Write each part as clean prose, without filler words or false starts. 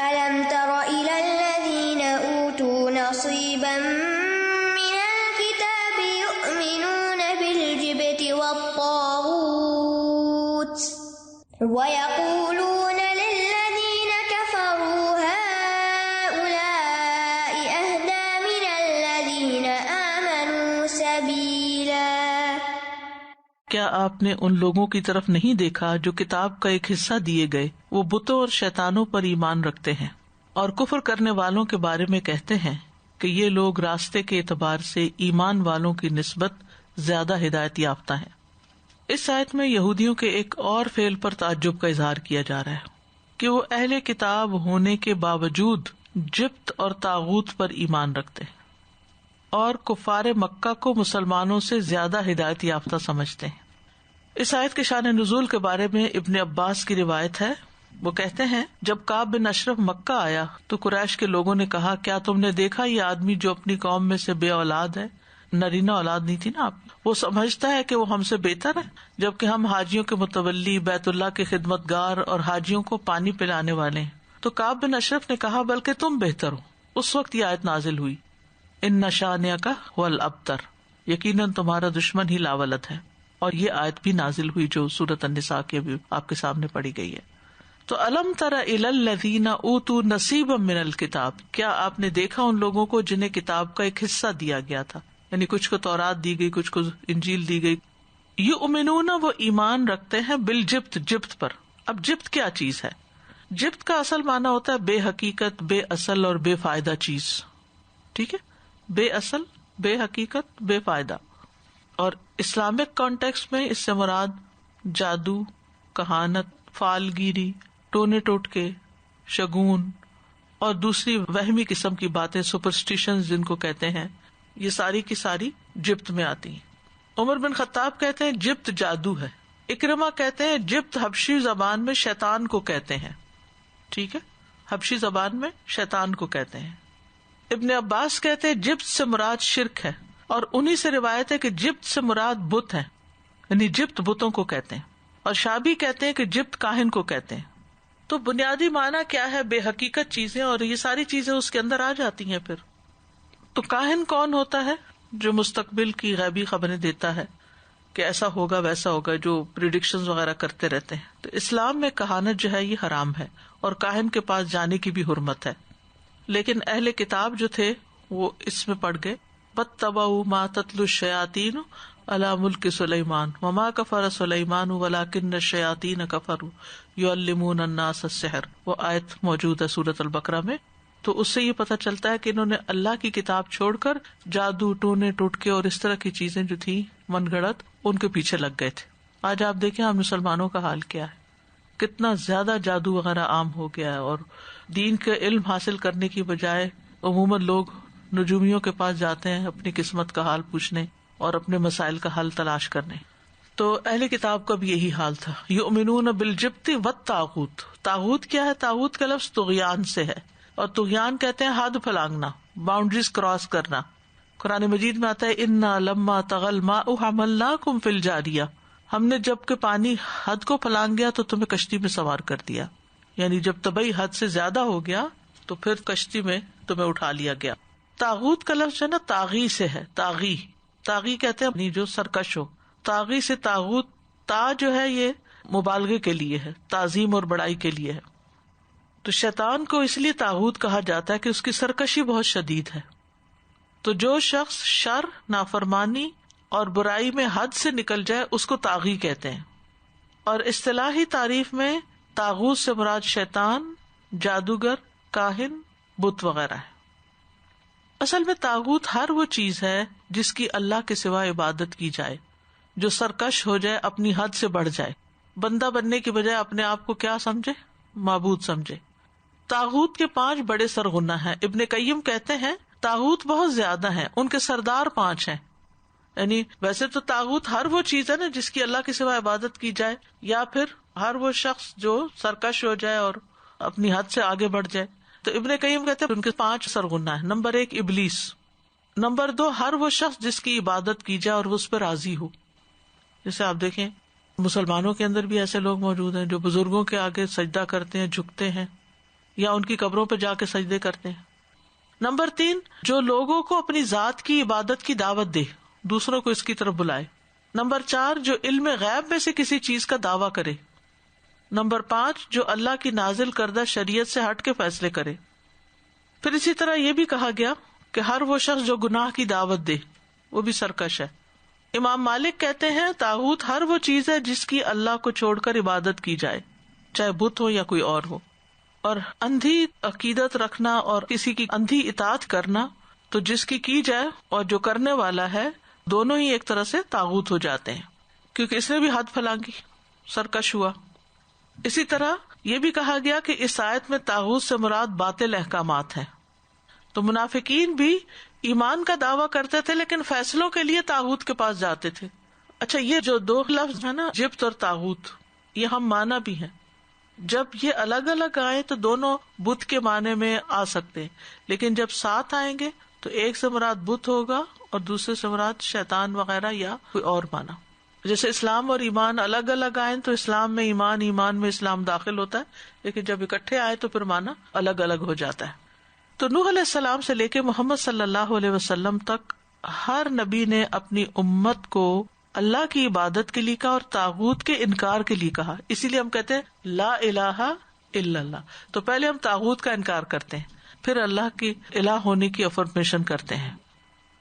أَلَمْ تَرَ إِلَى الَّذِينَ أُوتُوا نَصِيبًا مِنَ الْكِتَابِ يُؤْمِنُونَ بِالْجِبْتِ وَالطَّاغُوتِ وَيَقُولُونَ لِلَّذِينَ كَفَرُوا هَؤُلَاءِ أَهْدَىٰ مِنَ الَّذِينَ آمَنُوا سَبِيلًا۔ کیا آپ نے ان لوگوں کی طرف نہیں دیکھا جو کتاب کا ایک حصہ دیے گئے، وہ بتوں اور شیطانوں پر ایمان رکھتے ہیں اور کفر کرنے والوں کے بارے میں کہتے ہیں کہ یہ لوگ راستے کے اعتبار سے ایمان والوں کی نسبت زیادہ ہدایت یافتہ ہیں۔ اس آیت میں یہودیوں کے ایک اور فعل پر تعجب کا اظہار کیا جا رہا ہے کہ وہ اہل کتاب ہونے کے باوجود جبت اور طاغوت پر ایمان رکھتے ہیں اور کفار مکہ کو مسلمانوں سے زیادہ ہدایت یافتہ سمجھتے ہیں۔ اس آیت کے شان نزول کے بارے میں ابن عباس کی روایت ہے، وہ کہتے ہیں جب کعب بن اشرف مکہ آیا تو قریش کے لوگوں نے کہا، کیا تم نے دیکھا یہ آدمی جو اپنی قوم میں سے بے اولاد ہے، نرینہ اولاد نہیں تھی نا آپ، وہ سمجھتا ہے کہ وہ ہم سے بہتر ہے، جبکہ ہم حاجیوں کے متولی، بیت اللہ کے خدمت گار اور حاجیوں کو پانی پلانے والے ہیں۔ تو کعب بن اشرف نے کہا، بلکہ تم بہتر ہو۔ اس وقت یہ آیت نازل ہوئی، ان شانئک ھو الابتر، یقیناً تمہارا دشمن ہی لاولد ہے، اور یہ آیت بھی نازل ہوئی جو سورۃ النساء کی ابھی آپ کے سامنے پڑھی گئی ہے۔ تو الم تر الی الذین اوتوا نصیبا من الکتاب، کیا آپ نے دیکھا ان لوگوں کو جنہیں کتاب کا ایک حصہ دیا گیا تھا، یعنی کچھ کو تورات دی گئی، کچھ کو انجیل دی گئی۔ یؤمنون، وہ ایمان رکھتے ہیں، بالجبت، جبت پر۔ اب جبت کیا چیز ہے؟ جبت کا اصل معنی ہوتا ہے بے حقیقت، بے اصل اور بے فائدہ چیز، ٹھیک ہے، بے اصل، بے حقیقت، بے فائدہ۔ اور اسلامک کانٹیکسٹ میں اس سے مراد جادو، کہانت، فالگیری، ٹونے ٹوٹکے، شگون اور دوسری وہمی قسم کی باتیں، سپرسٹیشنز جن کو کہتے ہیں، یہ ساری کی ساری جبت میں آتی ہیں۔ عمر بن خطاب کہتے ہیں جبت جادو ہے۔ اکرمہ کہتے ہیں جبت حبشی زبان میں شیطان کو کہتے ہیں، ٹھیک ہے، حبشی زبان میں شیطان کو کہتے ہیں۔ ابن عباس کہتے ہیں جبت سے مراد شرک ہے، اور انہی سے روایت ہے کہ جبت سے مراد بت ہے، یعنی جبت بتوں کو کہتے ہیں۔ اور شابی کہتے ہیں کہ جبت کاہن کو کہتے ہیں۔ تو بنیادی معنی کیا ہے؟ بے حقیقت چیزیں، اور یہ ساری چیزیں اس کے اندر آ جاتی ہیں پھر۔ تو کاہن کون ہوتا ہے؟ جو مستقبل کی غیبی خبریں دیتا ہے کہ ایسا ہوگا ویسا ہوگا، جو پریڈکشنز وغیرہ کرتے رہتے ہیں۔ تو اسلام میں کہانت جو ہے یہ حرام ہے، اور کاہن کے پاس جانے کی بھی حرمت ہے۔ لیکن اہل کتاب جو تھے وہ اس میں پڑ گئے، وَاتَّبَعُوا مَا تَتْلُو الشَّيَاطِينُ عَلَىٰ مُلْكِ سُلَيْمَانَ وَمَا كَفَرَ سُلَيْمَانُ وَلَٰكِنَّ الشَّيَاطِينَ كَفَرُوا يُعَلِّمُونَ النَّاسَ السِّحْرَ، وہ آیت موجود ہے سورۃ البقرہ میں۔ تو اس سے یہ پتہ چلتا ہے کہ انہوں نے اللہ کی کتاب چھوڑ کر جادو، ٹونے ٹوٹکے اور اس طرح کی چیزیں جو تھی من گھڑت، ان کے پیچھے لگ گئے تھے۔ آج آپ دیکھیں ہم مسلمانوں کا حال کیا ہے، کتنا زیادہ جادو وغیرہ عام ہو گیا ہے، اور دین کا علم حاصل کرنے کی بجائے عموماً لوگ نجومیوں کے پاس جاتے ہیں اپنی قسمت کا حال پوچھنے اور اپنے مسائل کا حل تلاش کرنے۔ تو اہل کتاب کا بھی یہی حال تھا۔ یؤمنون بالجبت والطاغوت، طاغوت کیا ہے؟ طاغوت کا لفظ طغیان سے ہے، اور طغیان کہتے ہیں حد پھلانگنا، باؤنڈریز کراس کرنا۔ قرآن مجید میں آتا ہے انا لما طغى الماء حملناکم فی الجاریہ، ہم نے جب کہ پانی حد کو پھلانگ گیا تو تمہیں کشتی میں سوار کر دیا، یعنی جب طبعی حد سے زیادہ ہو گیا تو پھر کشتی میں تمہیں اٹھا لیا گیا۔ طاغوت کا لفظ جو ہے نا طاغی سے ہے، طاغی، طاغی کہتے ہیں جو سرکش ہو، طاغی سے طاغوت، تا جو ہے یہ مبالغے کے لیے ہے، تعظیم اور بڑائی کے لیے ہے۔ تو شیطان کو اس لیے طاغوت کہا جاتا ہے کہ اس کی سرکشی بہت شدید ہے۔ تو جو شخص شر، نافرمانی اور برائی میں حد سے نکل جائے اس کو طاغی کہتے ہیں۔ اور اصطلاحی تعریف میں طاغوت سے مراد شیطان، جادوگر، کاہن، بت وغیرہ ہے۔ اصل میں طاغوت ہر وہ چیز ہے جس کی اللہ کے سوا عبادت کی جائے، جو سرکش ہو جائے، اپنی حد سے بڑھ جائے، بندہ بننے کی بجائے اپنے آپ کو کیا سمجھے؟ معبود سمجھے۔ طاغوت کے 5 بڑے سرغنہ ہیں۔ ابن قیم کہتے ہیں طاغوت بہت زیادہ ہیں، ان کے سردار 5 ہیں۔ یعنی ویسے تو طاغوت ہر وہ چیز ہے نا جس کی اللہ کے سوا عبادت کی جائے، یا پھر ہر وہ شخص جو سرکش ہو جائے اور اپنی حد سے آگے بڑھ جائے۔ تو ابن قیم کہتے ہیں ان کے 5 سرغنہ ہیں۔ نمبر 1 ابلیس، نمبر 2 ہر وہ شخص جس کی عبادت کی جائے اور وہ اس پر راضی ہو۔ جیسے آپ دیکھیں مسلمانوں کے اندر بھی ایسے لوگ موجود ہیں جو بزرگوں کے آگے سجدہ کرتے ہیں، جھکتے ہیں، یا ان کی قبروں پہ جا کے سجدے کرتے ہیں. نمبر 3، جو لوگوں کو اپنی ذات کی عبادت کی دعوت دے، دوسروں کو اس کی طرف بلائے. نمبر 4، جو علم غیب میں سے کسی چیز کا دعویٰ کرے. نمبر 5، جو اللہ کی نازل کردہ شریعت سے ہٹ کے فیصلے کرے. پھر اسی طرح یہ بھی کہا گیا کہ ہر وہ شخص جو گناہ کی دعوت دے وہ بھی سرکش ہے. امام مالک کہتے ہیں طاغوت ہر وہ چیز ہے جس کی اللہ کو چھوڑ کر عبادت کی جائے، چاہے بت ہو یا کوئی اور ہو. اور اندھی عقیدت رکھنا اور کسی کی اندھی اطاعت کرنا تو جس کی جائے اور جو کرنے والا ہے دونوں ہی ایک طرح سے طاغوت ہو جاتے ہیں، کیونکہ اس نے بھی حد پھلانگی، سرکش ہوا. اسی طرح یہ بھی کہا گیا کہ اس آیت میں طاغوت سے مراد باطل احکامات ہیں. تو منافقین بھی ایمان کا دعویٰ کرتے تھے لیکن فیصلوں کے لیے طاغوت کے پاس جاتے تھے. اچھا، یہ جو 2 لفظ ہے نا، جبت اور طاغوت، یہ ہم معنی بھی ہیں. جب یہ الگ الگ آئے تو دونوں بت کے معنی میں آ سکتے ہیں، لیکن جب ساتھ آئیں گے تو ایک سے مراد بت ہوگا اور دوسرے سے مراد شیطان وغیرہ یا کوئی اور معنی. جیسے اسلام اور ایمان الگ الگ آئے تو اسلام میں ایمان، ایمان میں اسلام داخل ہوتا ہے، لیکن جب اکٹھے آئے تو پھر معنی الگ الگ ہو جاتا ہے. تو نوح علیہ السلام سے لے کے محمد صلی اللہ علیہ وسلم تک ہر نبی نے اپنی امت کو اللہ کی عبادت کے لیے کہا اور طاغوت کے انکار کے لیے کہا. اسی لیے ہم کہتے ہیں لا الہ الا اللہ. تو پہلے ہم طاغوت کا انکار کرتے ہیں، پھر اللہ کی الہ ہونے کی افرمیشن کرتے ہیں.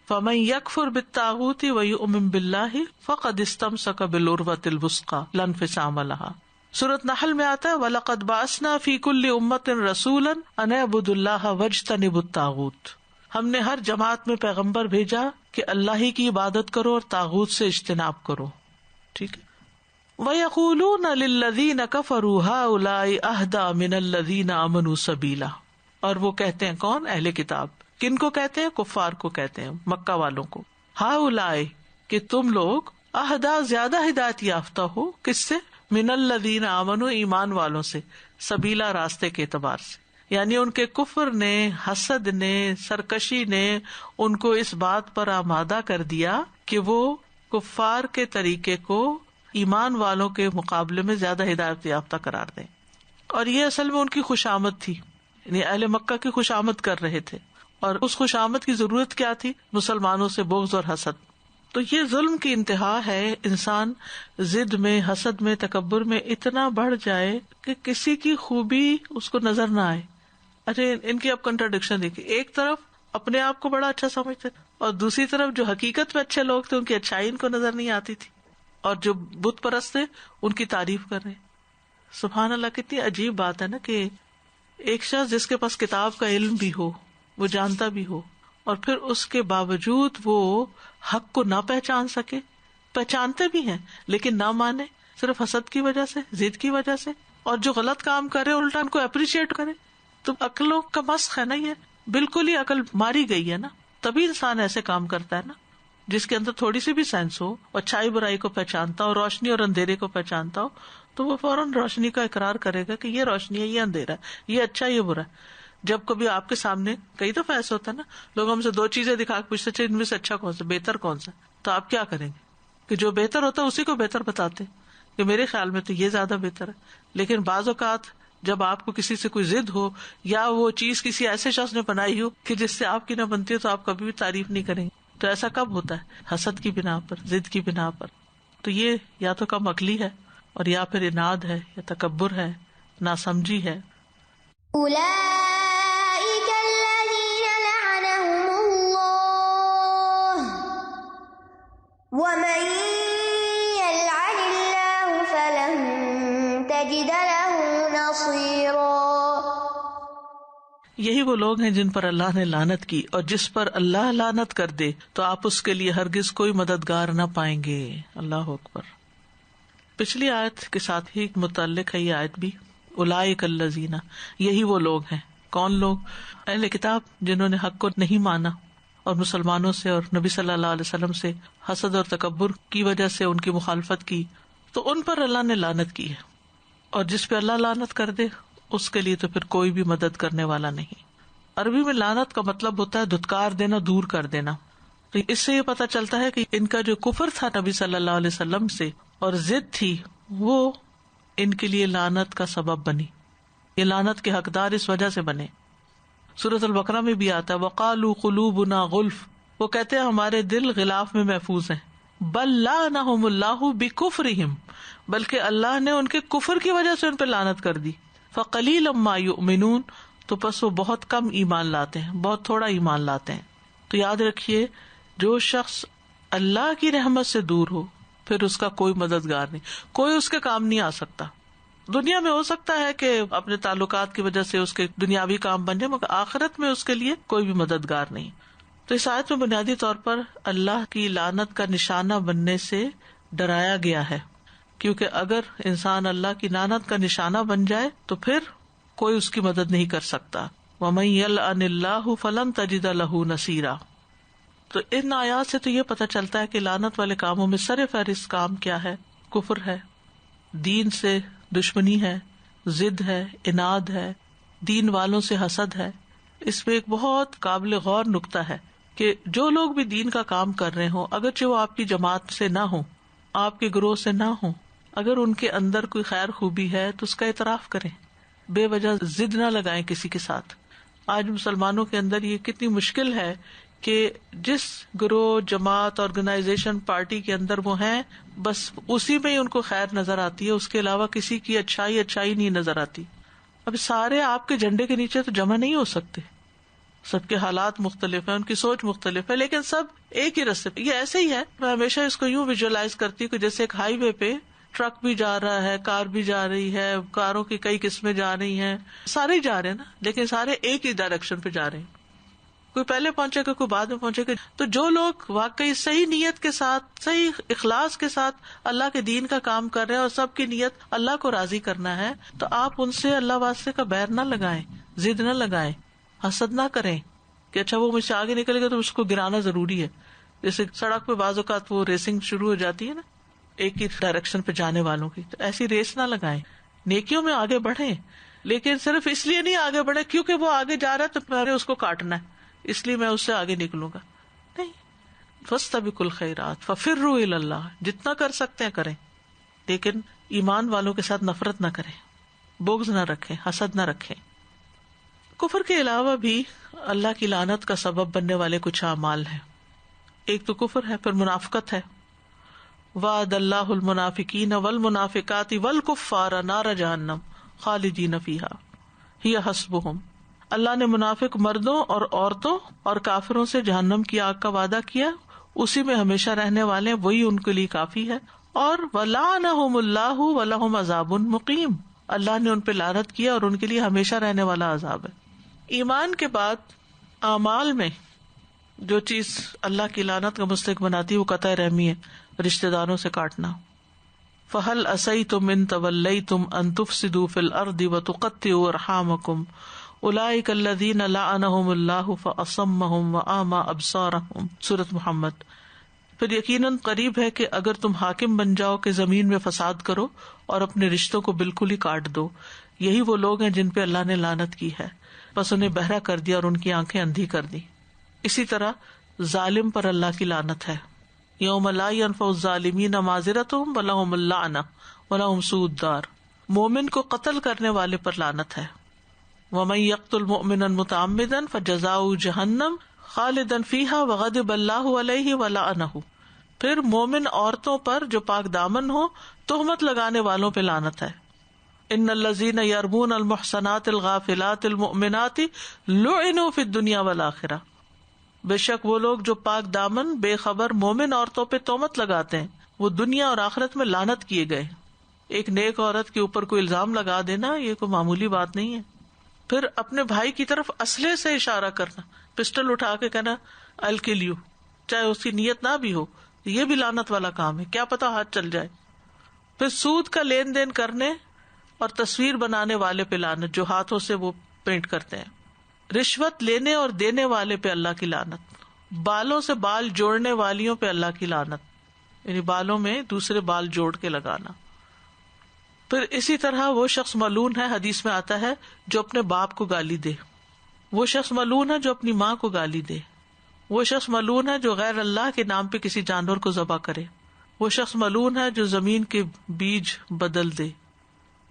فمن یکفر بالطاغوت ویؤمن باللہ فقد استمسک بالعروۃ الوثقی لا انفصام لہا. سورۃ نحل میں آتا ہے وَلَقَدْ بَعَثْنَا فِي كُلِّ أُمَّةٍ رَسُولًا أَنِ اعْبُدُوا اللَّهَ وَاجْتَنِبُوا الطَّاغُوتَ. ہم نے ہر جماعت میں پیغمبر بھیجا کہ اللہ ہی کی عبادت کرو اور طاغوت سے اجتناب کرو. ٹھیک ہے. وَيَقُولُونَ لِلَّذِينَ كَفَرُوا هَؤُلَاءِ أَهْدَىٰ مِنَ الَّذِينَ آمَنُوا سَبِيلًا. اور وہ کہتے ہیں کون؟ اہل کتاب. کن کو کہتے ہیں؟ کفار کو کہتے ہیں، مکہ والوں کو. ہؤلاء کہ تم لوگ، اہدیٰ زیادہ ہدایت یافتہ ہو، کس سے؟ من الذین آمنوا ایمان والوں سے، سبیلا راستے کے اعتبار سے. یعنی ان کے کفر نے، حسد نے، سرکشی نے ان کو اس بات پر آمادہ کر دیا کہ وہ کفار کے طریقے کو ایمان والوں کے مقابلے میں زیادہ ہدایت یافتہ قرار دیں. اور یہ اصل میں ان کی خوشامد تھی، یعنی اہل مکہ کی خوشامد کر رہے تھے. اور اس خوشامد کی ضرورت کیا تھی؟ مسلمانوں سے بغض اور حسد. تو یہ ظلم کی انتہا ہے. انسان ضد میں، حسد میں، تکبر میں اتنا بڑھ جائے کہ کسی کی خوبی اس کو نظر نہ آئے. اچھا، ان کی اب کنٹراڈکشن دیکھیے. ایک طرف اپنے آپ کو بڑا اچھا سمجھتے اور دوسری طرف جو حقیقت میں اچھے لوگ تھے ان کی اچھائی ان کو نظر نہیں آتی تھی، اور جو بت پرست تھے ان کی تعریف کر رہے. سبحان اللہ، کتنی عجیب بات ہے نا کہ ایک شخص جس کے پاس کتاب کا علم بھی ہو، وہ جانتا بھی ہو، اور پھر اس کے باوجود وہ حق کو نہ پہچان سکے. پہچانتے بھی ہیں لیکن نہ مانے، صرف حسد کی وجہ سے، ضد کی وجہ سے. اور جو غلط کام کرے الٹا ان کو اپریشیٹ کرے. تو عقلوں کا مسخ ہے نا، یہ بالکل ہی عقل ماری گئی ہے نا. تبھی انسان ایسے کام کرتا ہے نا، جس کے اندر تھوڑی سی بھی سینس ہو، اچھائی برائی کو پہچانتا ہو، روشنی اور اندھیرے کو پہچانتا ہو، تو وہ فوراً روشنی کا اقرار کرے گا کہ یہ روشنی ہے، یہ اندھیرا ہے، یہ اچھا، یہ برا ہے. جب کبھی آپ کے سامنے، کئی دفعہ ایسا ہوتا ہے نا، لوگ ہم سے 2 چیزیں دکھا کے پوچھتے ان میں سے اچھا کون سا، بہتر کون سا، تو آپ کیا کریں گے کہ جو بہتر ہوتا ہے اسی کو بہتر بتاتے کہ میرے خیال میں تو یہ زیادہ بہتر ہے. لیکن بعض اوقات جب آپ کو کسی سے کوئی ضد ہو یا وہ چیز کسی ایسے شخص نے بنائی ہو کہ جس سے آپ کی نہ بنتی ہو، تو آپ کبھی بھی تعریف نہیں کریں گے. تو ایسا کب ہوتا ہے؟ حسد کی بنا پر، ضد کی بنا پر. تو یہ یا تو کم عقلی ہے اور یا پھر اناد ہے، یا تکبر ہے، ناسمجھی ہے. أولئك الذين لعنهم الله ومن يلعن الله فلن تجد له نصيرا. یہی وہ لوگ ہیں جن پر اللہ نے لعنت کی، اور جس پر اللہ لعنت کر دے تو آپ اس کے لیے ہرگز کوئی مددگار نہ پائیں گے. اللہ اکبر. پچھلی آیت کے ساتھ ہی متعلق ہے یہ آیت بھی. اولئک الذین، یہی وہ لوگ ہیں. کون لوگ؟ اہل کتاب جنہوں نے حق کو نہیں مانا اور مسلمانوں سے اور نبی صلی اللہ علیہ وسلم سے حسد اور تکبر کی وجہ سے ان کی مخالفت کی، تو ان پر اللہ نے لعنت کی ہے. اور جس پہ اللہ لعنت کر دے اس کے لیے تو پھر کوئی بھی مدد کرنے والا نہیں. عربی میں لعنت کا مطلب ہوتا ہے دھتکار دینا، دور کر دینا. تو اس سے یہ پتہ چلتا ہے کہ ان کا جو کفر تھا نبی صلی اللہ علیہ وسلم سے اور ضد تھی، وہ ان کے لیے لعنت کا سبب بنی. یہ لعنت کے حقدار اس وجہ سے بنے. سورۃ البقرہ میں بھی آتا ہے وقالوا قلوبنا غلف، وہ کہتے ہیں ہمارے دل غلاف میں محفوظ ہیں. بل لعنہم اللہ بکفرہم، بلکہ اللہ نے ان کے کفر کی وجہ سے ان پہ لعنت کر دی. فقلیلا ما یؤمنون، تو پس وہ بہت کم ایمان لاتے ہیں، بہت تھوڑا ایمان لاتے ہیں. تو یاد رکھیے جو شخص اللہ کی رحمت سے دور ہو پھر اس کا کوئی مددگار نہیں، کوئی اس کے کام نہیں آ سکتا. دنیا میں ہو سکتا ہے کہ اپنے تعلقات کی وجہ سے اس کے دنیاوی کام بن جائے، مگر آخرت میں اس کے لیے کوئی بھی مددگار نہیں. تو اس آیت میں بنیادی طور پر اللہ کی لعنت کا نشانہ بننے سے ڈرایا گیا ہے، کیونکہ اگر انسان اللہ کی لعنت کا نشانہ بن جائے تو پھر کوئی اس کی مدد نہیں کر سکتا. وَمَن يَلْعَنِ اللَّهُ فَلَن تَجِدَ لَهُ نَصِيرًا. تو ان آیات سے تو یہ پتہ چلتا ہے کہ لعنت والے کاموں میں سر فہرست کام کیا ہے؟ کفر ہے، دین سے دشمنی ہے، ضد ہے، عناد ہے، دین والوں سے حسد ہے. اس میں ایک بہت قابل غور نکتہ ہے کہ جو لوگ بھی دین کا کام کر رہے ہوں، اگرچہ وہ آپ کی جماعت سے نہ ہوں، آپ کے گروہ سے نہ ہوں، اگر ان کے اندر کوئی خیر خوبی ہے تو اس کا اعتراف کریں، بے وجہ ضد نہ لگائیں کسی کے ساتھ. آج مسلمانوں کے اندر یہ کتنی مشکل ہے کہ جس گروہ، جماعت، آرگنائزیشن، پارٹی کے اندر وہ ہیں، بس اسی میں ہی ان کو خیر نظر آتی ہے، اس کے علاوہ کسی کی اچھائی نہیں نظر آتی. اب سارے آپ کے جھنڈے کے نیچے تو جمع نہیں ہو سکتے، سب کے حالات مختلف ہیں، ان کی سوچ مختلف ہے، لیکن سب ایک ہی رستے پہ. یہ ایسے ہی ہے، میں ہمیشہ اس کو یوں ویژوائز کرتی ہوں کہ جیسے ایک ہائی وے پہ ٹرک بھی جا رہا ہے، کار بھی جا رہی ہے، کاروں کی کئی قسمیں جا رہی ہیں، سارے ہی جا رہے ہیں نا، لیکن سارے ایک ہی ڈائریکشن پہ جا رہے ہیں. کوئی پہلے پہنچے گا، کوئی بعد میں پہنچے گا. تو جو لوگ واقعی صحیح نیت کے ساتھ، صحیح اخلاص کے ساتھ اللہ کے دین کا کام کر رہے ہیں اور سب کی نیت اللہ کو راضی کرنا ہے، تو آپ ان سے اللہ واسطے کا بیر نہ لگائیں، ضد نہ لگائیں، حسد نہ کریں کہ اچھا وہ مجھ سے آگے نکلے گا تو اس کو گرانا ضروری ہے. جیسے سڑک پہ بعض اوقات وہ ریسنگ شروع ہو جاتی ہے نا، ایک ہی ڈائریکشن پہ جانے والوں کی، تو ایسی ریس نہ لگائیں. نیکیوں میں آگے بڑھیں، لیکن صرف اس لیے نہیں آگے بڑھے کیونکہ وہ آگے جا رہا ہے تو میں نے اس کو کاٹنا ہے اس لیے میں اس سے آگے نکلوں گا. نہیں، فاستبقوا الخیرات ففروا الی اللہ، جتنا کر سکتے ہیں کریں، لیکن ایمان والوں کے ساتھ نفرت نہ کریں، بغض نہ رکھیں، حسد نہ رکھیں. کفر کے علاوہ بھی اللہ کی لعنت کا سبب بننے والے کچھ اعمال ہیں. ایک تو کفر ہے، پھر منافقت ہے. وعد اللہ المنافقین والمنافقات والکفار نار جہنم خالدین فیہا ہی حسبہم. اللہ نے منافق مردوں اور عورتوں اور کافروں سے جہنم کی آگ کا وعدہ کیا، اسی میں ہمیشہ رہنے والے، وہی ان کے لیے کافی ہے. اور وَلَعَنَهُمُ اللَّهُ وَلَهُمْ عَذَابٌ مُقِيمٌ، اللہ نے ان پہ لعنت کیا اور ان کے لیے ہمیشہ رہنے والا عذاب ہے. ایمان کے بعد اعمال میں جو چیز اللہ کی لعنت کا مستحق بناتی ہے وہ قطع رحمی ہے، رشتہ داروں سے کاٹنا. فَهَلْ عَصَيْتُمْ إِن تَوَلَّيْتُمْ أَن تُفْسِدُوا فِي الْأَرْضِ وَتُقَطِّعُوا أَرْحَامَكُمْ اولئک الذین لعنہم اللہ فاصمہم واعمی ابصارہم. سورۃ محمد. پھر یقیناً قریب ہے کہ اگر تم حاکم بن جاؤ کہ زمین میں فساد کرو اور اپنے رشتوں کو بالکل ہی کاٹ دو، یہی وہ لوگ ہیں جن پہ اللہ نے لعنت کی ہے، بس انہیں بہرا کر دیا اور ان کی آنکھیں اندھی کر دی. اسی طرح ظالم پر اللہ کی لعنت ہے. یوم لا ینفع الظالمین معذرتہم ولہم اللعنہ ولہم سوء الدار. مومن کو قتل کرنے والے پر لعنت ہے. وَمَن يَقْتُلْ مُؤْمِنًا مُتَعَمِّدًا فَجَزَاؤُهُ جَهَنَّمُ خَالِدًا فِيهَا وَغَضِبَ اللَّهُ عَلَيْهِ وَلَعَنَهُ. پھر مومن عورتوں پر جو پاک دامن ہو تہمت لگانے والوں پہ لعنت ہے. ان الذین یرمون المحصنات الغافلات المؤمنات لعنوا فی الدنیا والآخرہ. بے شک وہ لوگ جو پاک دامن بے خبر مومن عورتوں پہ تہمت لگاتے ہیں وہ دنیا اور آخرت میں لعنت کیے گئے. ایک نیک عورت کے اوپر کوئی الزام لگا دینا یہ کوئی معمولی بات نہیں ہے. پھر اپنے بھائی کی طرف اسلحے سے اشارہ کرنا، پسٹل اٹھا کے کہنا I'll kill you، چاہے اس کی نیت نہ بھی ہو، یہ بھی لعنت والا کام ہے، کیا پتا ہاتھ چل جائے. پھر سود کا لین دین کرنے اور تصویر بنانے والے پہ لعنت، جو ہاتھوں سے وہ پینٹ کرتے ہیں. رشوت لینے اور دینے والے پہ اللہ کی لعنت. بالوں سے بال جوڑنے والیوں پہ اللہ کی لعنت، یعنی بالوں میں دوسرے بال جوڑ کے لگانا. پھر اسی طرح وہ شخص ملعون ہے، حدیث میں آتا ہے، جو اپنے باپ کو گالی دے. وہ شخص ملعون ہے جو اپنی ماں کو گالی دے. وہ شخص ملعون ہے جو غیر اللہ کے نام پہ کسی جانور کو ذبح کرے. وہ شخص ملعون ہے جو زمین کے بیج بدل دے.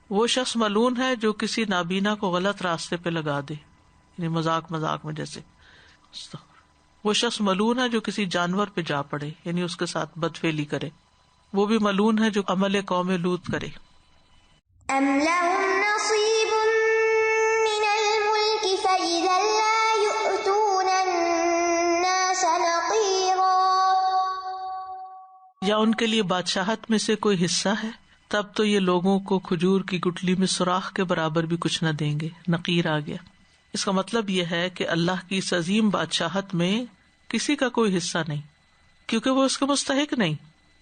وہ شخص ملعون ہے جو کسی نابینا کو غلط راستے پہ لگا دے، یعنی مذاق میں جیسے. وہ شخص ملعون ہے جو کسی جانور پہ جا پڑے، یعنی اس کے ساتھ بدفعلی کرے. وہ بھی ملعون ہے جو عمل قوم لوط کرے. أَمْ لَهُمْ نَصِيبٌ مِّنَ الْمُلْكِ فَإِذًا لَّا يُؤْتُونَ النَّاسَ نَقِيرًا. یا ان کے لیے بادشاہت میں سے کوئی حصہ ہے، تب تو یہ لوگوں کو کھجور کی گٹلی میں سوراخ کے برابر بھی کچھ نہ دیں گے. نقیر آ گیا. اس کا مطلب یہ ہے کہ اللہ کی اس عظیم بادشاہت میں کسی کا کوئی حصہ نہیں، کیونکہ وہ اس کے مستحق نہیں.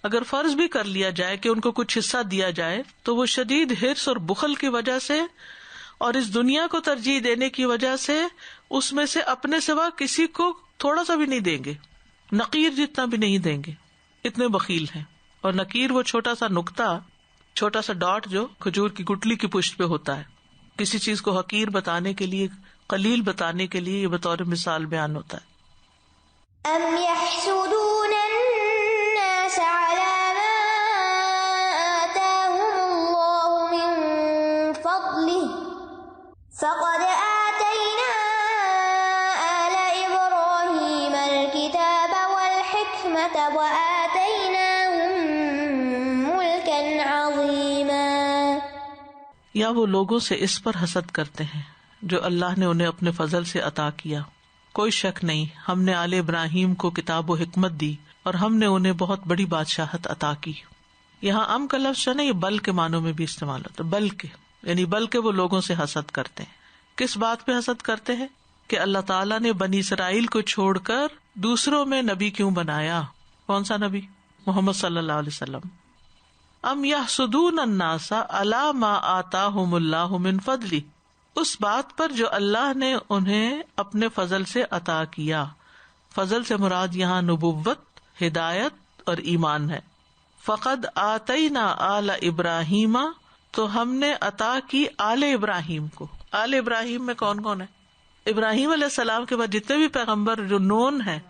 اگر فرض بھی کر لیا جائے کہ ان کو کچھ حصہ دیا جائے تو وہ شدید حرص اور بخل کی وجہ سے اور اس دنیا کو ترجیح دینے کی وجہ سے اس میں سے اپنے سوا کسی کو تھوڑا سا بھی نہیں دیں گے، نقیر جتنا بھی نہیں دیں گے، اتنے بخیل ہیں. اور نقیر وہ چھوٹا سا نقطہ، چھوٹا سا ڈاٹ جو کھجور کی گٹلی کی پشت پہ ہوتا ہے. کسی چیز کو حقیر بتانے کے لیے، قلیل بتانے کے لیے یہ بطور مثال بیان ہوتا ہے. أَمْ يَحْسُدُونَ النَّاسَ عَلَىٰ مَا آتَاهُمُ اللَّهُ مِن فَضْلِهِ فَقَدْ آتَيْنَا آلَ إِبْرَاهِيمَ الْكِتَابَ وَالْحِكْمَةَ وَآتَيْنَاهُم مُّلْكًا عَظِيمًا. یا وہ لوگوں سے اس پر حسد کرتے ہیں جو اللہ نے انہیں اپنے فضل سے عطا کیا. کوئی شک نہیں ہم نے آل ابراہیم کو کتاب و حکمت دی اور ہم نے انہیں بہت بڑی بادشاہت عطا کی. یہاں کا لفظ ہے نا، یہ بل کے معنوں میں بھی استعمال ہوتا ہے. بلکہ یعنی بلکہ وہ لوگوں سے حسد کرتے ہیں. کس بات پہ حسد کرتے ہیں؟ کہ اللہ تعالیٰ نے بنی اسرائیل کو چھوڑ کر دوسروں میں نبی کیوں بنایا. کون سا نبی؟ محمد صلی اللہ علیہ وسلم. ام یحسدون الناس علی ما آتاہم اللہ من فضلہ، اس بات پر جو اللہ نے انہیں اپنے فضل سے عطا کیا. فضل سے مراد یہاں نبوت، ہدایت اور ایمان ہے. فقد آتینا آل ابراہیم، تو ہم نے عطا کی آل ابراہیم کو. آل ابراہیم میں کون کون ہے؟ ابراہیم علیہ السلام کے بعد جتنے بھی پیغمبر جو نون ہیں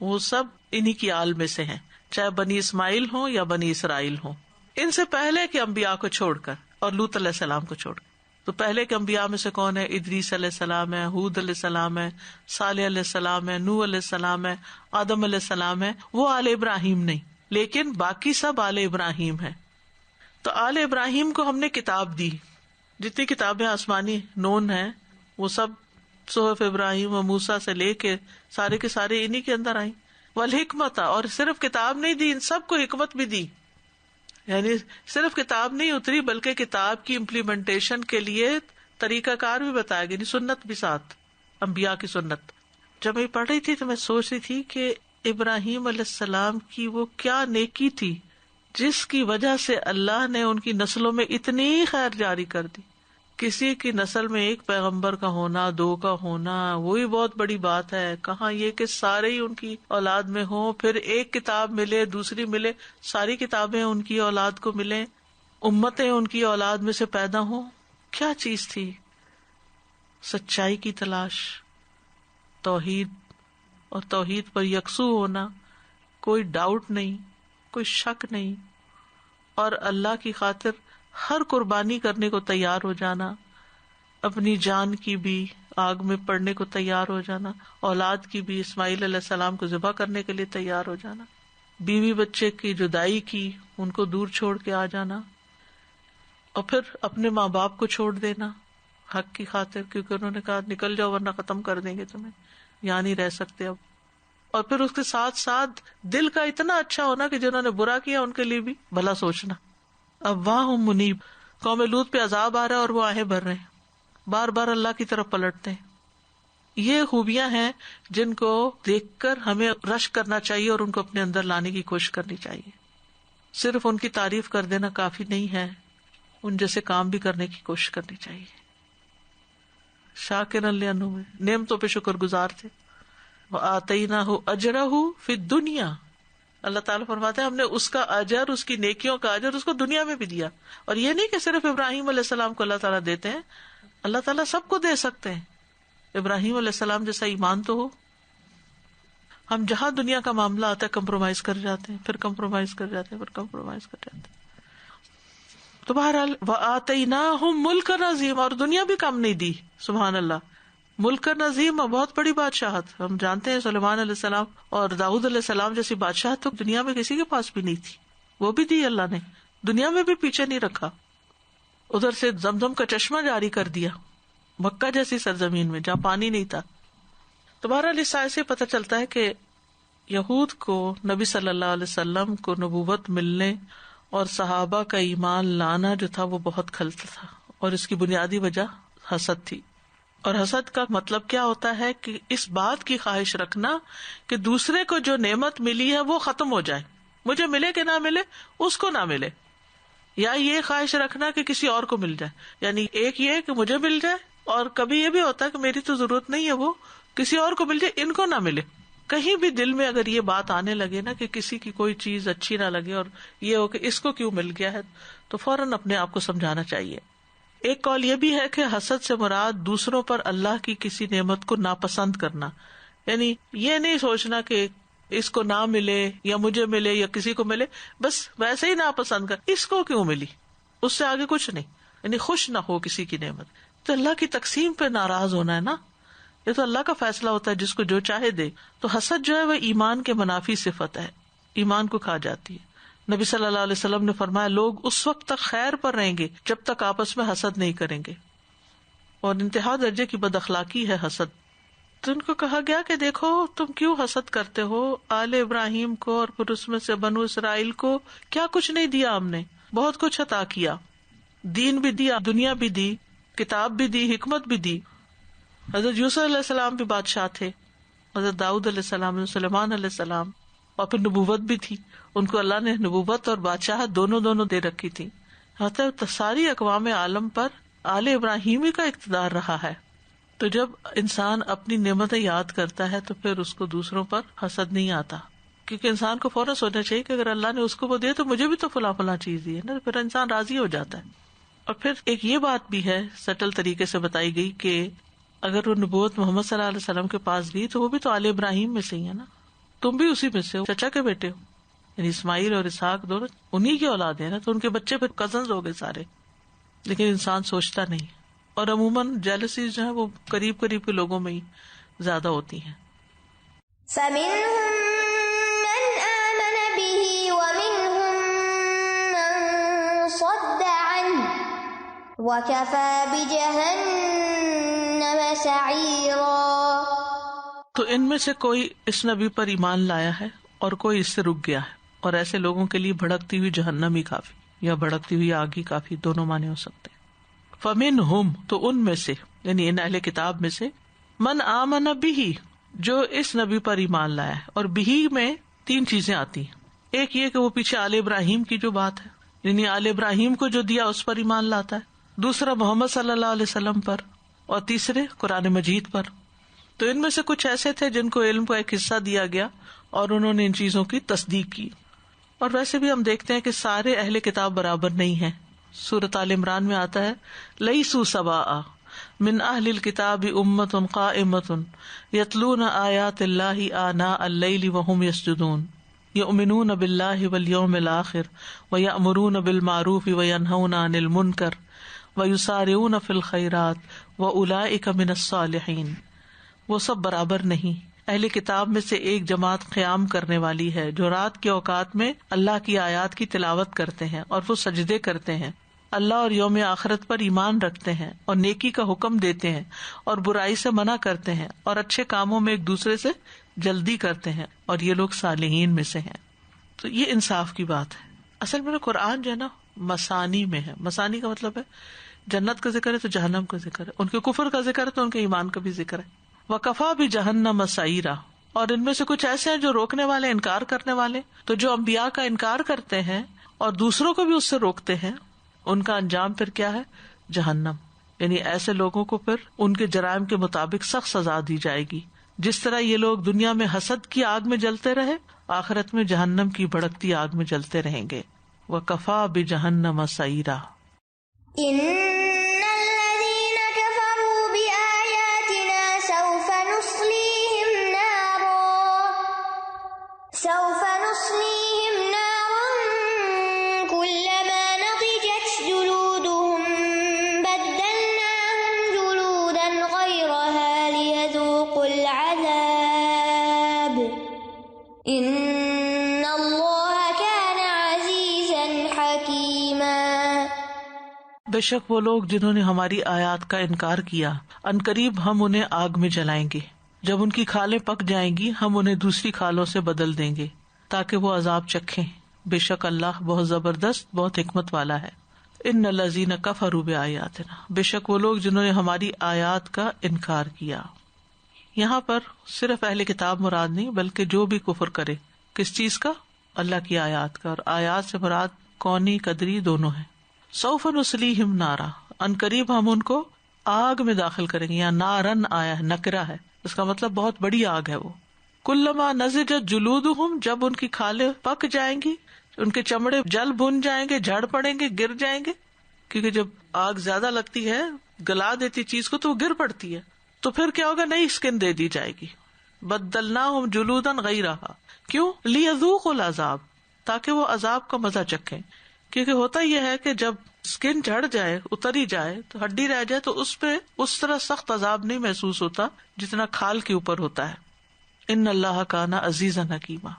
وہ سب انہی کی آل میں سے ہیں، چاہے بنی اسماعیل ہوں یا بنی اسرائیل ہوں. ان سے پہلے کے انبیاء کو چھوڑ کر اور لوط علیہ السلام کو چھوڑ کر. تو پہلے کے انبیاء میں سے کون ہے؟ ادریس علیہ السلام ہے، ہود علیہ السلام ہے، صالح علیہ السلام ہے، نوح علیہ السلام ہے، آدم علیہ السلام ہے. وہ آل ابراہیم نہیں، لیکن باقی سب آل ابراہیم ہے. تو آل ابراہیم کو ہم نے کتاب دی. جتنی کتابیں آسمانی نون ہیں وہ سب صحف ابراہیم و موسیٰ سے لے کے سارے کے سارے انہی کے اندر آئیں. والحکمت، اور صرف کتاب نہیں دی، ان سب کو حکمت بھی دی. یعنی صرف کتاب نہیں اتری بلکہ کتاب کی امپلیمنٹیشن کے لیے طریقہ کار بھی بتایا گیا، سنت بھی ساتھ، انبیاء کی سنت. جب میں پڑھ رہی تھی تو میں سوچ رہی تھی کہ ابراہیم علیہ السلام کی وہ کیا نیکی تھی جس کی وجہ سے اللہ نے ان کی نسلوں میں اتنی خیر جاری کر دی. کسی کی نسل میں ایک پیغمبر کا ہونا، 2 کا ہونا، وہی بہت بڑی بات ہے. کہاں یہ کہ سارے ہی ان کی اولاد میں ہوں، پھر ایک کتاب ملے، دوسری ملے، ساری کتابیں ان کی اولاد کو ملیں، امتیں ان کی اولاد میں سے پیدا ہوں. کیا چیز تھی؟ سچائی کی تلاش، توحید، اور توحید پر یکسو ہونا، کوئی ڈاؤٹ نہیں، کوئی شک نہیں، اور اللہ کی خاطر ہر قربانی کرنے کو تیار ہو جانا، اپنی جان کی بھی آگ میں پڑنے کو تیار ہو جانا، اولاد کی بھی اسماعیل علیہ السلام کو ذبح کرنے کے لیے تیار ہو جانا، بیوی بچے کی جدائی کی، ان کو دور چھوڑ کے آ جانا، اور پھر اپنے ماں باپ کو چھوڑ دینا حق کی خاطر، کیونکہ انہوں نے کہا نکل جاؤ ورنہ ختم کر دیں گے تمہیں، یہاں نہیں رہ سکتے اب. اور پھر اس کے ساتھ ساتھ دل کا اتنا اچھا ہونا کہ جنہوں نے برا کیا ان کے لیے بھی بھلا سوچنا. اب واہ منیب، قوم لوط پہ عذاب آ رہا ہے اور وہ آہیں بھر رہے ہیں، بار بار اللہ کی طرف پلٹتے ہیں. یہ خوبیاں ہیں جن کو دیکھ کر ہمیں رشک کرنا چاہیے اور ان کو اپنے اندر لانے کی کوشش کرنی چاہیے. صرف ان کی تعریف کر دینا کافی نہیں ہے، ان جیسے کام بھی کرنے کی کوشش کرنی چاہیے. شاکرا لانعمہ، نعمتوں پہ شکر گزار تھے. وآتیناہ اجرہ فی الدنیا، اللہ تعالیٰ فرماتے ہیں ہم نے اس کا اجر، اس کی نیکیوں کا اجر اس کو دنیا میں بھی دیا. اور یہ نہیں کہ صرف ابراہیم علیہ السلام کو اللہ تعالیٰ دیتے ہیں، اللہ تعالیٰ سب کو دے سکتے ہیں. ابراہیم علیہ السلام جیسا ایمان تو ہو. ہم جہاں دنیا کا معاملہ آتا ہے کمپرومائز کر جاتے ہیں، پھر کمپرومائز کر جاتے ہیں، پھر کمپرومائز کر جاتے ہیں. تو بہرحال وَآتَيْنَاهُمْ مُلْكًا عَظِيمًا، اور دنیا بھی کم نہیں دی. سبحان اللہ، ملکن عظیم، بہت بڑی بادشاہت. ہم جانتے ہیں سلیمان علیہ السلام اور داؤد علیہ السلام جیسی بادشاہت تو دنیا میں کسی کے پاس بھی نہیں تھی، وہ بھی دی اللہ نے، دنیا میں بھی پیچھے نہیں رکھا. ادھر سے زمزم کا چشمہ جاری کر دیا مکہ جیسی سرزمین میں جہاں پانی نہیں تھا. تو بہرحال اس آیت سے پتہ چلتا ہے کہ یہود کو نبی صلی اللہ علیہ وسلم کو نبوت ملنے اور صحابہ کا ایمان لانا جو تھا وہ بہت کھلتا تھا، اور اس کی بنیادی وجہ حسد تھی. اور حسد کا مطلب کیا ہوتا ہے کہ اس بات کی خواہش رکھنا کہ دوسرے کو جو نعمت ملی ہے وہ ختم ہو جائے، مجھے ملے کہ نہ ملے، اس کو نہ ملے. یا یہ خواہش رکھنا کہ کسی اور کو مل جائے، یعنی ایک یہ کہ مجھے مل جائے، اور کبھی یہ بھی ہوتا ہے کہ میری تو ضرورت نہیں ہے، وہ کسی اور کو مل جائے، ان کو نہ ملے. کہیں بھی دل میں اگر یہ بات آنے لگے نا کہ کسی کی کوئی چیز اچھی نہ لگے اور یہ ہو کہ اس کو کیوں مل گیا ہے، تو فوراً اپنے آپ کو سمجھانا چاہیے. ایک قول یہ بھی ہے کہ حسد سے مراد دوسروں پر اللہ کی کسی نعمت کو ناپسند کرنا، یعنی یہ نہیں سوچنا کہ اس کو نہ ملے یا مجھے ملے یا کسی کو ملے، بس ویسے ہی ناپسند کر، اس کو کیوں ملی، اس سے آگے کچھ نہیں، یعنی خوش نہ ہو کسی کی نعمت. تو اللہ کی تقسیم پہ ناراض ہونا ہے نا، یہ تو اللہ کا فیصلہ ہوتا ہے، جس کو جو چاہے دے. تو حسد جو ہے وہ ایمان کے منافی صفت ہے، ایمان کو کھا جاتی ہے. نبی صلی اللہ علیہ وسلم نے فرمایا لوگ اس وقت تک خیر پر رہیں گے جب تک آپس میں حسد نہیں کریں گے، اور انتہا درجے کی بد اخلاقی ہے حسد. تو ان کو کہا گیا کہ دیکھو تم کیوں حسد کرتے ہو آل ابراہیم کو، اور پھر اس میں سے بنو اسرائیل کو کیا کچھ نہیں دیا، ہم نے بہت کچھ عطا کیا، دین بھی دیا، دنیا بھی دی، کتاب بھی دی، حکمت بھی دی. حضرت یوسف علیہ السلام بھی بادشاہ تھے، حضرت داؤد علیہ السلام، سلیمان علیہ السلام، اور پھر نبوت بھی تھی، ان کو اللہ نے نبوت اور بادشاہت دونوں دے رکھی تھی. ساری اقوام عالم پر آل ابراہیمی کا اقتدار رہا ہے. تو جب انسان اپنی نعمتیں یاد کرتا ہے تو پھر اس کو دوسروں پر حسد نہیں آتا، کیونکہ انسان کو فوراً سوچنا چاہیے کہ اگر اللہ نے اس کو وہ دیا تو مجھے بھی تو فلاں چیز دی ہے نا، تو پھر انسان راضی ہو جاتا ہے. اور پھر ایک یہ بات بھی ہے سٹل طریقے سے بتائی گئی کہ اگر وہ نبوت محمد صلی اللہ علیہ وسلم کے پاس گئی تو وہ بھی تو آل ابراہیم میں سے ہی ہے نا، تم بھی اسی میں سے ہو، چچا کے بیٹے ہو، یعنی اسماعیل اور اسحاق دونوں انہی کی اولاد ہیں نا، تو ان کے بچے پھر کزنز ہو گئے سارے. لیکن انسان سوچتا نہیں، اور عموماً جیلسیز جو ہے وہ قریب کے لوگوں میں ہی زیادہ ہوتی ہیں. فَمِنْهُمْ مَنْ آمَنَ بِهِ وَمِنْهُمْ مَنْ صَدَّ عَنْهُ وَكَفَى بِجَهَنَّمَ سَعِيرًا. تو ان میں سے کوئی اس نبی پر ایمان لایا ہے اور کوئی اس سے رک گیا ہے، اور ایسے لوگوں کے لیے بھڑکتی ہوئی جہنم ہی کافی، یا بھڑکتی ہوئی آگ ہی کافی، دونوں معنی ہو سکتے ہیں. فَمِنْهُمْ تو ان میں سے، یعنی ان اہل کتاب میں سے، من آمن بِهِ جو اس نبی پر ایمان لایا ہے. اور بِهِ میں 3 چیزیں آتی ہیں. ایک یہ کہ وہ پیچھے آل ابراہیم کی جو بات ہے، یعنی آل ابراہیم کو جو دیا اس پر ایمان لاتا ہے. دوسرا محمد صلی اللہ علیہ وسلم پر، اور تیسرے قرآن مجید پر. تو ان میں سے کچھ ایسے تھے جن کو علم کا ایک حصہ دیا گیا اور انہوں نے ان چیزوں کی تصدیق کی. اور ویسے بھی ہم دیکھتے ہیں کہ سارے اہل کتاب برابر نہیں ہیں. سورۃ آل عمران میں آتا ہے لیسوا سواء من اہل الکتاب امۃ قائمۃ یتلون آیات اللہ آناء اللیل وہم یسجدون یؤمنون باللہ والیوم الآخر ویأمرون بالمعروف وینہون عن المنکر ویسارعون فی الخیرات واولئک من الصالحین. وہ سب برابر نہیں. اہل کتاب میں سے ایک جماعت قیام کرنے والی ہے جو رات کے اوقات میں اللہ کی آیات کی تلاوت کرتے ہیں اور وہ سجدے کرتے ہیں، اللہ اور یوم آخرت پر ایمان رکھتے ہیں، اور نیکی کا حکم دیتے ہیں اور برائی سے منع کرتے ہیں، اور اچھے کاموں میں ایک دوسرے سے جلدی کرتے ہیں، اور یہ لوگ صالحین میں سے ہیں. تو یہ انصاف کی بات ہے. اصل میں قرآن جو ہے نا مسانی میں ہے. مسانی کا مطلب ہے جنت کا ذکر ہے تو جہنم کا ذکر ہے، ان کے کفر کا ذکر ہے تو ان کے ایمان کا بھی ذکر ہے. وَكَفَى بِجَهَنَّمَ سَعِيرًا. اور ان میں سے کچھ ایسے ہیں جو روکنے والے، انکار کرنے والے. تو جو انبیاء کا انکار کرتے ہیں اور دوسروں کو بھی اس سے روکتے ہیں، ان کا انجام پھر کیا ہے؟ جہنم. یعنی ایسے لوگوں کو پھر ان کے جرائم کے مطابق سخت سزا دی جائے گی. جس طرح یہ لوگ دنیا میں حسد کی آگ میں جلتے رہے، آخرت میں جہنم کی بھڑکتی آگ میں جلتے رہیں گے. وَكَفَى بِجَهَنَّمَ سَعِيرًا. سوف نصليهم نارا كلما نضجت بے شک وہ لوگ جنہوں نے ہماری آیات کا انکار کیا، عنقریب ہم انہیں آگ میں جلائیں گے، جب ان کی کھالیں پک جائیں گی ہم انہیں دوسری کھالوں سے بدل دیں گے تاکہ وہ عذاب چکھیں۔ بے شک اللہ بہت زبردست، بہت حکمت والا ہے۔ ان الذین کفروا بآیاتنا، بے شک وہ لوگ جنہوں نے ہماری آیات کا انکار کیا۔ یہاں پر صرف اہل کتاب مراد نہیں بلکہ جو بھی کفر کرے، کس چیز کا؟ اللہ کی آیات کا، اور آیات سے مراد کونی قدری دونوں ہیں۔ سوف نصلیہم نارا، ان قریب ہم ان کو آگ میں داخل کریں گے، یا نارن آیا ہے، نکرا ہے، اس کا مطلب بہت بڑی آگ ہے وہ۔ کلما نضجت جلودہم، جب ان کی کھالیں پک جائیں گی، ان کے چمڑے جل بھن جائیں گے، جھڑ پڑیں گے، گر جائیں گے، کیونکہ جب آگ زیادہ لگتی ہے گلا دیتی چیز کو تو وہ گر پڑتی ہے، تو پھر کیا ہوگا؟ نئی اسکن دے دی جائے گی۔ بدلناہم جلودا غیرہا، کیوں؟ لیذوقوا العذاب، تاکہ وہ عذاب کا مزہ چکھیں۔ کیونکہ ہوتا یہ ہے کہ جب اسکن جھڑ جائے، اتری جائے، تو ہڈی رہ جائے تو اس پہ اس طرح سخت عذاب نہیں محسوس ہوتا جتنا کھال کے اوپر ہوتا ہے۔ ان اللہ کان عزیزا حکیما،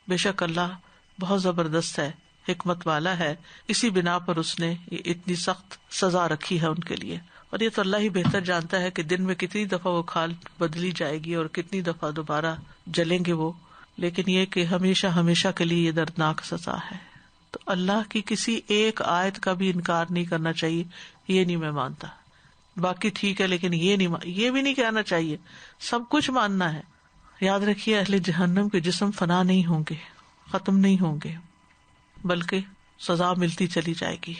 بے شک اللہ بہت زبردست ہے، حکمت والا ہے، اسی بنا پر اس نے یہ اتنی سخت سزا رکھی ہے ان کے لیے۔ اور یہ تو اللہ ہی بہتر جانتا ہے کہ دن میں کتنی دفعہ وہ کھال بدلی جائے گی اور کتنی دفعہ دوبارہ جلیں گے وہ، لیکن یہ کہ ہمیشہ ہمیشہ کے لیے یہ دردناک سزا ہے۔ تو اللہ کی کسی ایک آیت کا بھی انکار نہیں کرنا چاہیے، یہ نہیں میں مانتا، باقی ٹھیک ہے لیکن یہ بھی نہیں کہنا چاہیے، سب کچھ ماننا ہے۔ یاد رکھیے اہل جہنم کے جسم فنا نہیں ہوں گے، ختم نہیں ہوں گے، بلکہ سزا ملتی چلی جائے گی۔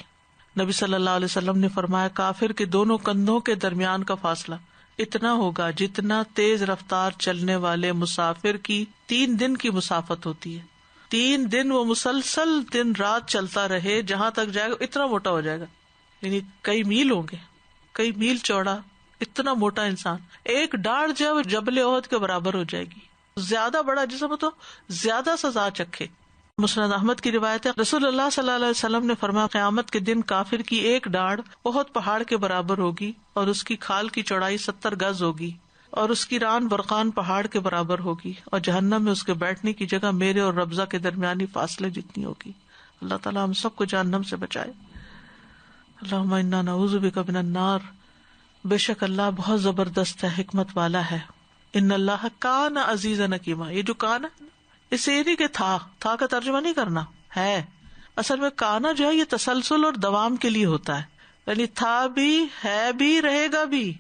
نبی صلی اللہ علیہ وسلم نے فرمایا کافر کے دونوں کندھوں کے درمیان کا فاصلہ اتنا ہوگا جتنا تیز رفتار چلنے والے مسافر کی 3 دن کی مسافت ہوتی ہے۔ 3 دن وہ مسلسل دن رات چلتا رہے، جہاں تک جائے گا اتنا موٹا ہو جائے گا، یعنی کئی میل ہوں گے، کئی میل چوڑا، اتنا موٹا انسان۔ ایک ڈاڑھ جب جبل احد کے برابر ہو جائے گی۔ زیادہ بڑا جسم ہو تو زیادہ سزا چکھے۔ مسند احمد کی روایت ہے، رسول اللہ صلی اللہ علیہ وسلم نے فرمایا قیامت کے دن کافر کی ایک ڈاڑھ احد پہاڑ کے برابر ہوگی، اور اس کی کھال کی چوڑائی 70 گز ہوگی، اور اس کی ران برقان پہاڑ کے برابر ہوگی، اور جہنم میں اس کے بیٹھنے کی جگہ میرے اور ربضہ کے درمیانی فاصلے جتنی ہوگی۔ اللہ تعالیٰ ہم سب کو جہنم سے بچائے۔ اللہم انا نعوذ بک من النار۔ بے شک اللہ بہت زبردست ہے، حکمت والا ہے۔ ان اللہ کان عزیزا حکیما، یہ جو کان ہے اسے یہ نہیں کہ تھا کا ترجمہ نہیں کرنا ہے، اصل میں کانا جو ہے یہ تسلسل اور دوام کے لیے ہوتا ہے، یعنی تھا بھی، ہے بھی، رہے گا بھی۔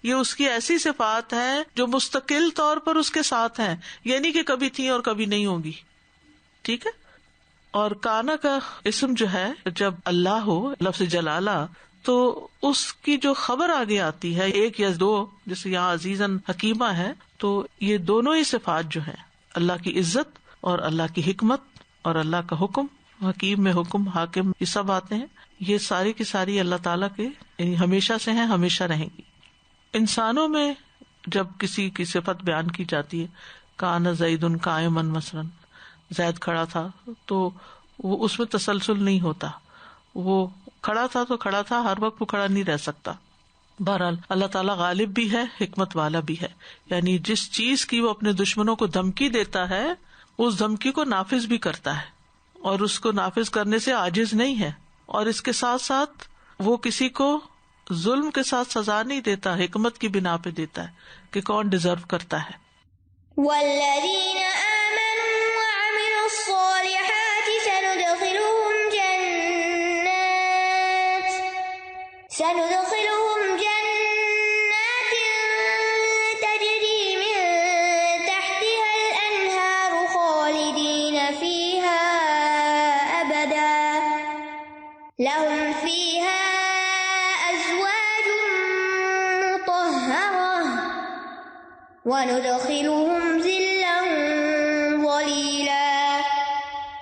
یہ اس کی ایسی صفات ہیں جو مستقل طور پر اس کے ساتھ ہیں، یعنی کہ کبھی تھی اور کبھی نہیں ہوگی، ٹھیک ہے۔ اور کانا کا اسم جو ہے جب اللہ ہو، لفظ جلالہ، تو اس کی جو خبر آگے آتی ہے ایک یا دو، جیسے یہاں عزیزاً حکیمہ ہے، تو یہ دونوں ہی صفات جو ہیں اللہ کی عزت اور اللہ کی حکمت اور اللہ کا حکم، حکیم میں حکم، حاکم، یہ سب آتے ہیں، یہ ساری کی ساری اللہ تعالیٰ کے یعنی ہمیشہ سے ہیں، ہمیشہ رہیں گی۔ انسانوں میں جب کسی کی صفت بیان کی جاتی ہے، کان زید قائما مثلا، زید کھڑا تھا، تو وہ اس میں تسلسل نہیں ہوتا، وہ کھڑا تھا تو کھڑا تھا، ہر وقت وہ کھڑا نہیں رہ سکتا۔ بہرحال اللہ تعالیٰ غالب بھی ہے، حکمت والا بھی ہے، یعنی جس چیز کی وہ اپنے دشمنوں کو دھمکی دیتا ہے اس دھمکی کو نافذ بھی کرتا ہے، اور اس کو نافذ کرنے سے عاجز نہیں ہے، اور اس کے ساتھ ساتھ وہ کسی کو ظلم کے ساتھ سزا نہیں دیتا، حکمت کی بنا پہ دیتا ہے کہ کون ڈیزرو کرتا ہے۔ والذین آمنوا وعملوا الصالحات سندخلهم جنات تجری من تحتها الانہار خالدین فیہا ابدا لهم فیہا ازواج مطہرہ وندخلهم ذلا ظلیلا۔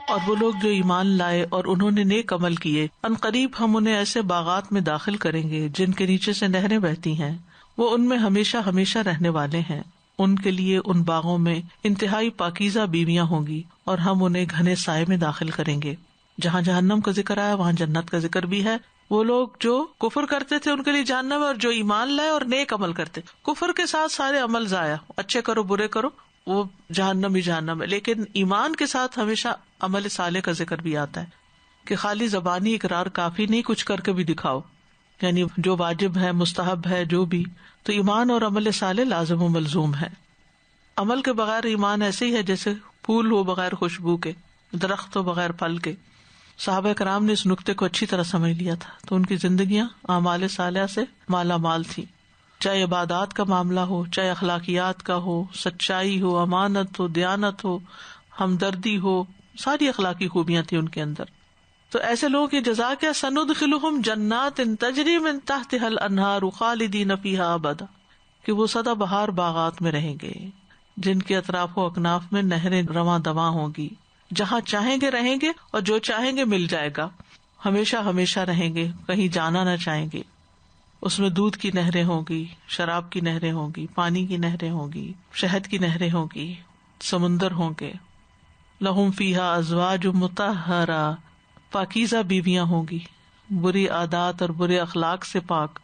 اور وہ لوگ جو ایمان لائے اور انہوں نے نیک عمل کیے، عنقریب ہم انہیں ایسے باغات میں داخل کریں گے جن کے نیچے سے نہریں بہتی ہیں، وہ ان میں ہمیشہ ہمیشہ رہنے والے ہیں۔ ان کے لیے ان باغوں میں انتہائی پاکیزہ بیویاں ہوں گی، اور ہم انہیں گھنے سائے میں داخل کریں گے۔ جہاں جہنم کا ذکر آیا وہاں جنت کا ذکر بھی ہے۔ وہ لوگ جو کفر کرتے تھے ان کے لیے جہنم ہے، اور جو ایمان لائے اور نیک عمل کرتے، کفر کے ساتھ سارے عمل ضائع، اچھے کرو برے کرو، وہ جہنم ہی جہنم ہے۔ لیکن ایمان کے ساتھ ہمیشہ عمل صالح کا ذکر بھی آتا ہے کہ خالی زبانی اقرار کافی نہیں، کچھ کر کے بھی دکھاؤ۔ یعنی جو واجب ہے، مستحب ہے، جو بھی، تو ایمان اور عمل صالح لازم و ملزوم ہے. عمل کے بغیر ایمان ایسے ہی ہے جیسے پھول ہو بغیر خوشبو کے، درخت ہو بغیر پھل کے. صحابہ کرام نے اس نقطے کو اچھی طرح سمجھ لیا تھا، تو ان کی زندگیاں اعمال صالحہ سے مالا مال تھی. چاہے عبادات کا معاملہ ہو، چاہے اخلاقیات کا ہو، سچائی ہو، امانت ہو، دیانت ہو، ہمدردی ہو، ساری اخلاقی خوبیاں تھیں ان کے اندر. تو ایسے لوگوں کی جزا کیا؟ سندخلہم جنات تجری من تحتها الانہار خالدین فیہا ابدا، کہ وہ سدا بہار باغات میں رہیں گے جن کے اطراف و اکناف میں نہریں رواں دواں ہوں گی، جہاں چاہیں گے رہیں گے اور جو چاہیں گے مل جائے گا، ہمیشہ ہمیشہ رہیں گے، کہیں جانا نہ چاہیں گے. اس میں دودھ کی نہریں ہوں گی، شراب کی نہریں ہوں گی، پانی کی نہریں ہوں گی، شہد کی نہریں ہوں گی، سمندر ہوں گے. لہم فیہا ازواج مطہرہ، پاکیزہ بیویاں ہوں گی، بری عادات اور برے اخلاق سے پاک،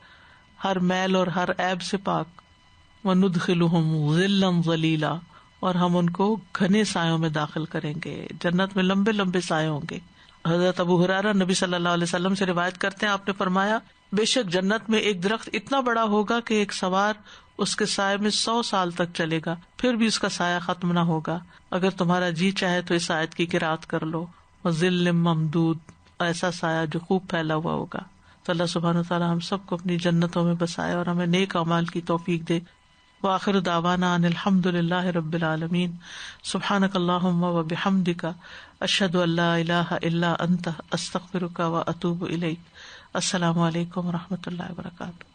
ہر میل اور ہر عیب سے پاک. وندخلہم ظلا ظلیلا، اور ہم ان کو گھنے سایوں میں داخل کریں گے. جنت میں لمبے لمبے سائے ہوں گے. حضرت ابو ہریرہ نبی صلی اللہ علیہ وسلم سے روایت کرتے ہیں، آپ نے فرمایا بے شک جنت میں ایک درخت اتنا بڑا ہوگا کہ ایک سوار اس کے سائے میں 100 سال تک چلے گا، پھر بھی اس کا سایہ ختم نہ ہوگا. اگر تمہارا جی چاہے تو اس آیت کی قرات کر لو. وظل ممدود، ایسا سایہ جو خوب پھیلا ہوا ہوگا. تو اللہ سبحانہ وتعالی ہم سب کو اپنی جنتوں میں بسائے اور ہمیں نیک اعمال کی توفیق دے. وآخر دعوانا ان الحمد للہ رب العالمین. سبحانک اللہم وبحمدک، اشہد ان لا الہ الا انت، استغفرک واتوب الیک. السلام علیکم ورحمۃ اللہ وبرکاتہ.